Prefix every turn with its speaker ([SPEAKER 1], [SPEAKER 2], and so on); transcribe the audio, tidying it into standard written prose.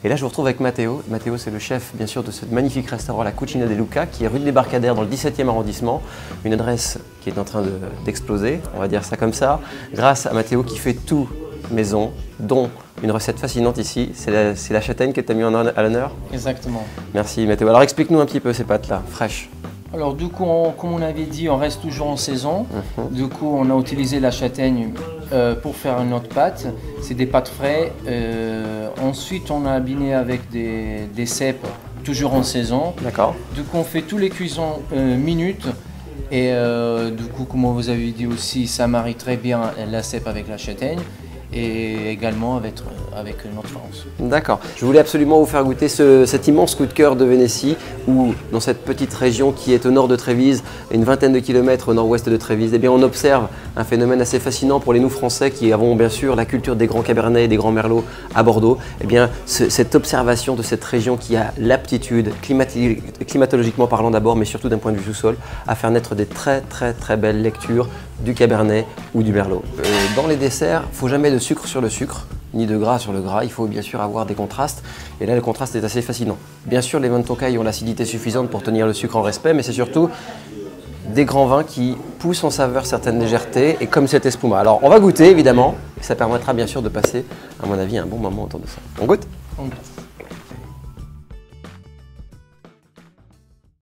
[SPEAKER 1] Et là, je vous retrouve avec Matteo. Matteo, c'est le chef, bien sûr, de ce magnifique restaurant, la Cucina De Luca, qui est rue de Débarcadère, dans le 17e arrondissement. Une adresse qui est en train d'exploser, on va dire ça comme ça, grâce à Matteo qui fait tout maison, dont une recette fascinante ici. C'est la châtaigne que tu as mis à l'honneur.
[SPEAKER 2] Exactement.
[SPEAKER 1] Merci Matteo. Alors explique-nous un petit peu ces pâtes-là, fraîches.
[SPEAKER 2] Alors du coup, comme on avait dit, on reste toujours en saison. Du coup, on a utilisé la châtaigne pour faire une autre pâte. C'est des pâtes frais. Ensuite, on a abîmé avec des cèpes, toujours en saison.
[SPEAKER 1] D'accord.
[SPEAKER 2] Du coup, on fait tous les cuissons minutes. Et du coup, comme vous avez dit aussi, ça marie très bien la cèpe avec la châtaigne. Et également avec notre France.
[SPEAKER 1] D'accord. Je voulais absolument vous faire goûter cet immense coup de cœur de Vénétie, où dans cette petite région qui est au nord de Trévise, une vingtaine de kilomètres au nord-ouest de Trévise, eh bien on observe un phénomène assez fascinant pour nous Français qui avons bien sûr la culture des grands Cabernets et des grands Merlots à Bordeaux. Eh bien cette observation de cette région qui a l'aptitude, climatologiquement parlant d'abord, mais surtout d'un point de vue sous-sol, à faire naître des très belles lectures du Cabernet ou du Merlot. Dans les desserts, il ne faut jamais de sucre sur le sucre, ni de gras sur le gras. Il faut bien sûr avoir des contrastes. Et là, le contraste est assez fascinant. Bien sûr, les vins de Tokaï ont l'acidité suffisante pour tenir le sucre en respect, mais c'est surtout des grands vins qui poussent en saveur certaines légèretés, et comme cet Espuma. Alors, on va goûter, évidemment, et ça permettra bien sûr de passer, à mon avis, un bon moment autour de ça. On goûte ?
[SPEAKER 2] On goûte.